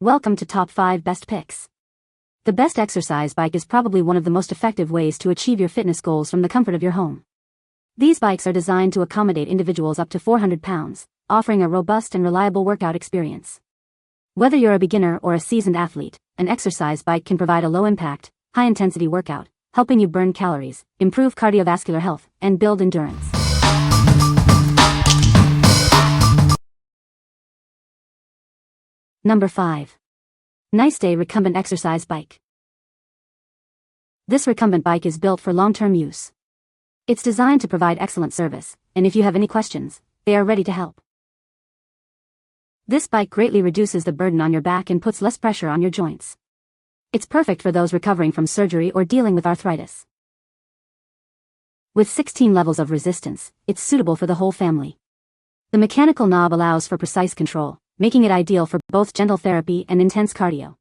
Welcome to Top 5 Best Picks. The best exercise bike is probably one of the most effective ways to achieve your fitness goals from the comfort of your home. These bikes are designed to accommodate individuals up to 400 pounds, offering a robust and reliable workout experience. Whether you're a beginner or a seasoned athlete, an exercise bike can provide a low-impact, high-intensity workout, helping you burn calories, improve cardiovascular health, and build endurance. Number 5. Niceday Recumbent Exercise Bike. This recumbent bike is built for long-term use. It's designed to provide excellent service, and if you have any questions, they are ready to help. This bike greatly reduces the burden on your back and puts less pressure on your joints. It's perfect for those recovering from surgery or dealing with arthritis. With 16 levels of resistance, it's suitable for the whole family. The mechanical knob allows for precise control, making it ideal for both gentle therapy and intense cardio.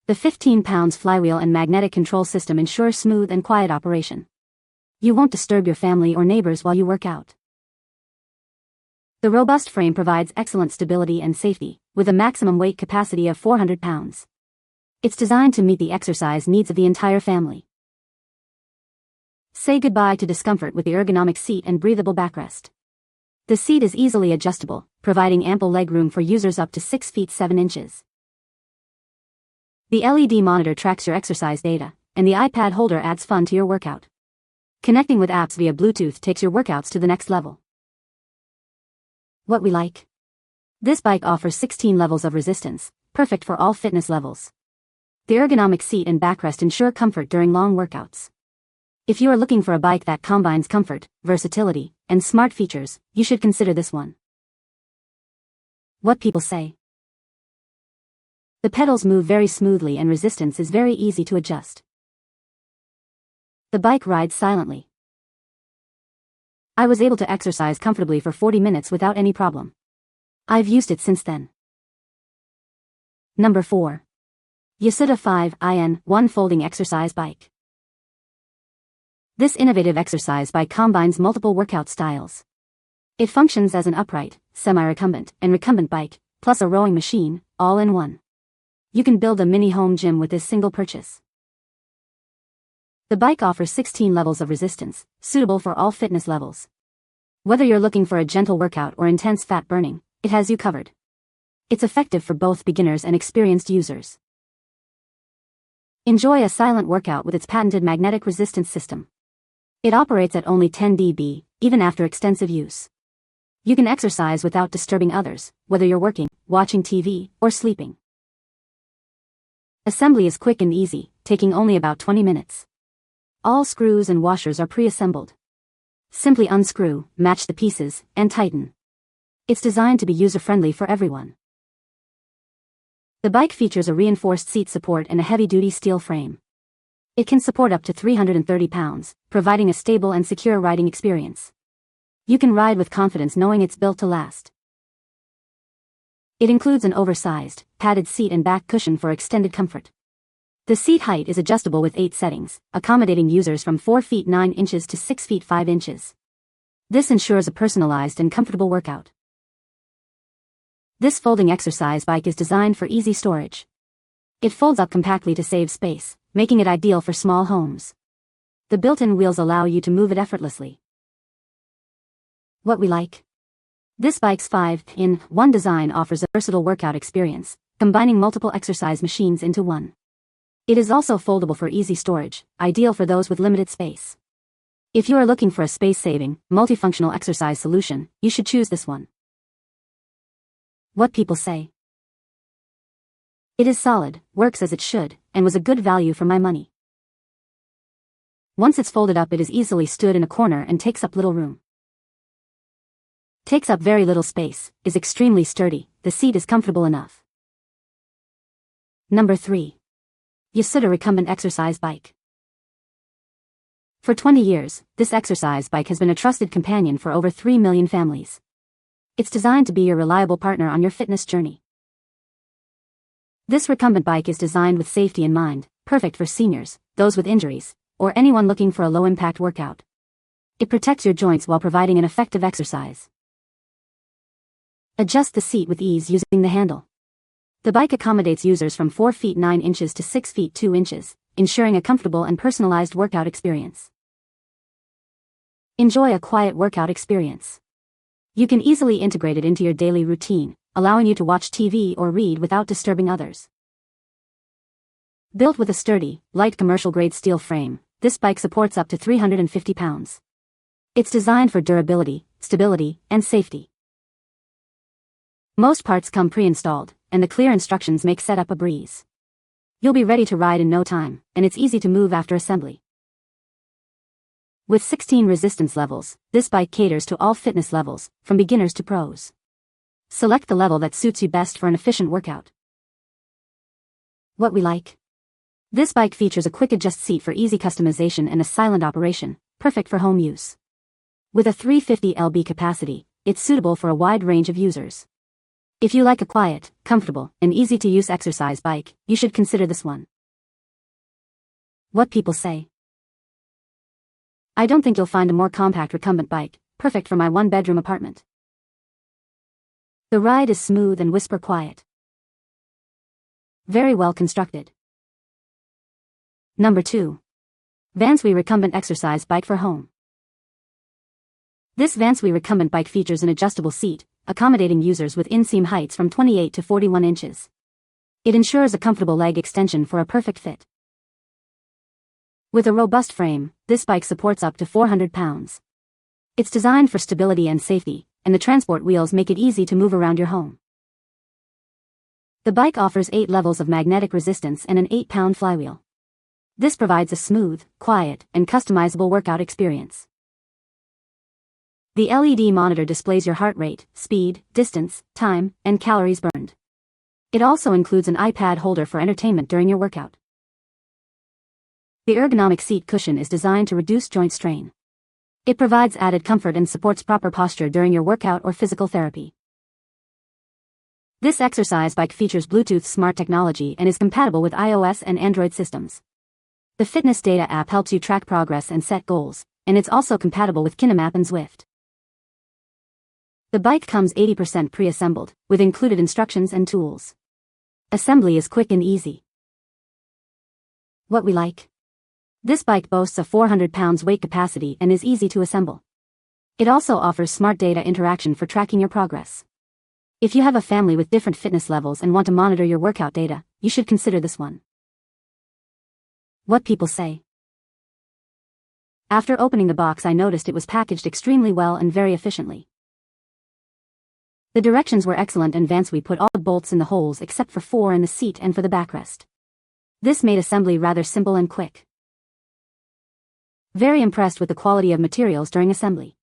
The 15 pounds flywheel and magnetic control system ensure smooth and quiet operation. You won't disturb your family or neighbors while you work out. The robust frame provides excellent stability and safety, with a maximum weight capacity of 400 pounds. It's designed to meet the exercise needs of the entire family. Say goodbye to discomfort with the ergonomic seat and breathable backrest. The seat is easily adjustable, providing ample legroom for users up to 6 feet 7 inches. The LED monitor tracks your exercise data, and the iPad holder adds fun to your workout. Connecting with apps via Bluetooth takes your workouts to the next level. What we like. This bike offers 16 levels of resistance, perfect for all fitness levels. The ergonomic seat and backrest ensure comfort during long workouts. If you are looking for a bike that combines comfort, versatility, and smart features, you should consider this one. What people say. The pedals move very smoothly and resistance is very easy to adjust. The bike rides silently. I was able to exercise comfortably for 40 minutes without any problem. I've used it since then. Number 4. YOSUDA 5in1 Folding Exercise Bike. This innovative exercise bike combines multiple workout styles. It functions as an upright, semi-recumbent, and recumbent bike, plus a rowing machine, all in one. You can build a mini home gym with this single purchase. The bike offers 16 levels of resistance, suitable for all fitness levels. Whether you're looking for a gentle workout or intense fat burning, it has you covered. It's effective for both beginners and experienced users. Enjoy a silent workout with its patented magnetic resistance system. It operates at only 10 dB, even after extensive use. You can exercise without disturbing others, whether you're working, watching TV, or sleeping. Assembly is quick and easy, taking only about 20 minutes. All screws and washers are pre-assembled. Simply unscrew, match the pieces, and tighten. It's designed to be user-friendly for everyone. The bike features a reinforced seat support and a heavy-duty steel frame. It can support up to 330 pounds, providing a stable and secure riding experience. You can ride with confidence knowing it's built to last. It includes an oversized, padded seat and back cushion for extended comfort. The seat height is adjustable with 8 settings, accommodating users from 4 feet 9 inches to 6 feet 5 inches. This ensures a personalized and comfortable workout. This folding exercise bike is designed for easy storage. It folds up compactly to save space, making it ideal for small homes. The built-in wheels allow you to move it effortlessly. What we like. This bike's 5-in-1 design offers a versatile workout experience, combining multiple exercise machines into one. It is also foldable for easy storage, ideal for those with limited space. If you are looking for a space-saving, multifunctional exercise solution, you should choose this one. What people say. It is solid, works as it should, and was a good value for my money. Once it's folded up, it is easily stood in a corner and takes up little room. Takes up very little space, is extremely sturdy, the seat is comfortable enough. Number 3. YOSUDA Recumbent Exercise Bike. For 20 years, this exercise bike has been a trusted companion for over 3 million families. It's designed to be your reliable partner on your fitness journey. This recumbent bike is designed with safety in mind, perfect for seniors, those with injuries, or anyone looking for a low-impact workout. It protects your joints while providing an effective exercise. Adjust the seat with ease using the handle. The bike accommodates users from 4 feet 9 inches to 6 feet 2 inches, ensuring a comfortable and personalized workout experience. Enjoy a quiet workout experience. You can easily integrate it into your daily routine, allowing you to watch TV or read without disturbing others. Built with a sturdy, light commercial-grade steel frame, this bike supports up to 350 pounds. It's designed for durability, stability, and safety. Most parts come pre-installed, and the clear instructions make setup a breeze. You'll be ready to ride in no time, and it's easy to move after assembly. With 16 resistance levels, this bike caters to all fitness levels, from beginners to pros. Select the level that suits you best for an efficient workout. What we like. This bike features a quick-adjust seat for easy customization and a silent operation, perfect for home use. With a 350 lb capacity, it's suitable for a wide range of users. If you like a quiet, comfortable, and easy-to-use exercise bike, you should consider this one. What people say. I don't think you'll find a more compact recumbent bike, perfect for my one-bedroom apartment. The ride is smooth and whisper quiet. Very well constructed. Number 2. VANSWE Recumbent Exercise Bike for Home. This VANSWE recumbent bike features an adjustable seat, accommodating users with inseam heights from 28 to 41 inches. It ensures a comfortable leg extension for a perfect fit. With a robust frame, this bike supports up to 400 pounds. It's designed for stability and safety, and the transport wheels make it easy to move around your home. The bike offers 8 levels of magnetic resistance and an 8-pound flywheel. This provides a smooth, quiet, and customizable workout experience. The LED monitor displays your heart rate, speed, distance, time, and calories burned. It also includes an iPad holder for entertainment during your workout. The ergonomic seat cushion is designed to reduce joint strain. It provides added comfort and supports proper posture during your workout or physical therapy. This exercise bike features Bluetooth smart technology and is compatible with iOS and Android systems. The Fitness Data app helps you track progress and set goals, and it's also compatible with KineMap and Zwift. The bike comes 80% pre-assembled, with included instructions and tools. Assembly is quick and easy. What we like. This bike boasts a 400 pounds weight capacity and is easy to assemble. It also offers smart data interaction for tracking your progress. If you have a family with different fitness levels and want to monitor your workout data, you should consider this one. What people say. After opening the box, I noticed it was packaged extremely well and very efficiently. The directions were excellent and VANSWE put all the bolts in the holes except for 4 in the seat and for the backrest. This made assembly rather simple and quick. Very impressed with the quality of materials during assembly.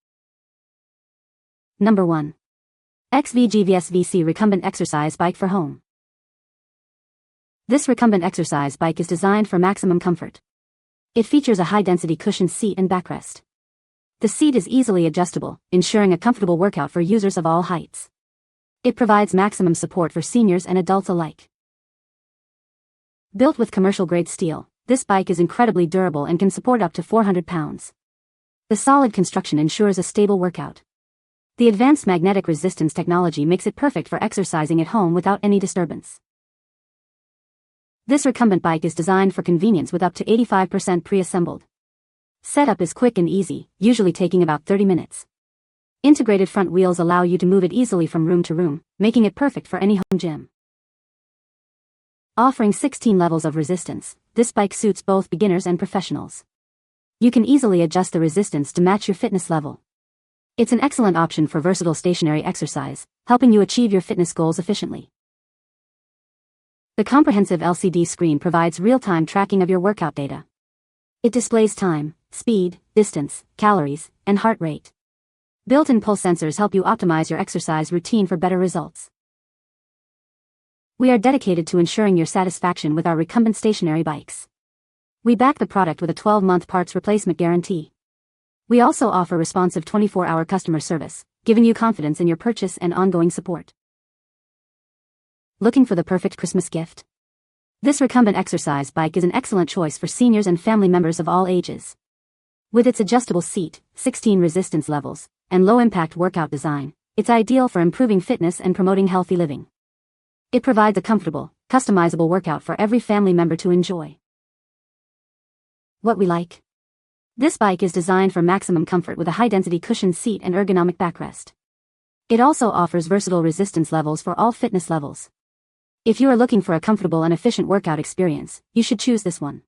Number 1. XVGVSVC Recumbent Exercise Bike for Home. This recumbent exercise bike is designed for maximum comfort. It features a high-density cushioned seat and backrest. The seat is easily adjustable, ensuring a comfortable workout for users of all heights. It provides maximum support for seniors and adults alike. Built with commercial-grade steel, this bike is incredibly durable and can support up to 400 pounds. The solid construction ensures a stable workout. The advanced magnetic resistance technology makes it perfect for exercising at home without any disturbance. This recumbent bike is designed for convenience with up to 85% pre-assembled. Setup is quick and easy, usually taking about 30 minutes. Integrated front wheels allow you to move it easily from room to room, making it perfect for any home gym. Offering 16 levels of resistance, this bike suits both beginners and professionals. You can easily adjust the resistance to match your fitness level. It's an excellent option for versatile stationary exercise, helping you achieve your fitness goals efficiently. The comprehensive LCD screen provides real-time tracking of your workout data. It displays time, speed, distance, calories, and heart rate. Built-in pulse sensors help you optimize your exercise routine for better results. We are dedicated to ensuring your satisfaction with our recumbent stationary bikes. We back the product with a 12-month parts replacement guarantee. We also offer responsive 24-hour customer service, giving you confidence in your purchase and ongoing support. Looking for the perfect Christmas gift? This recumbent exercise bike is an excellent choice for seniors and family members of all ages. With its adjustable seat, 16 resistance levels, and low-impact workout design, it's ideal for improving fitness and promoting healthy living. It provides a comfortable, customizable workout for every family member to enjoy. What we like. This bike is designed for maximum comfort with a high-density cushioned seat and ergonomic backrest. It also offers versatile resistance levels for all fitness levels. If you are looking for a comfortable and efficient workout experience, you should choose this one.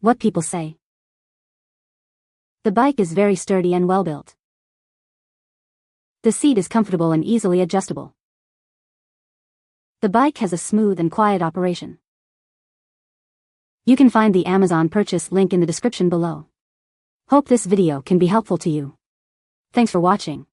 What people say. The bike is very sturdy and well-built. The seat is comfortable and easily adjustable. The bike has a smooth and quiet operation. You can find the Amazon purchase link in the description below. Hope this video can be helpful to you. Thanks for watching.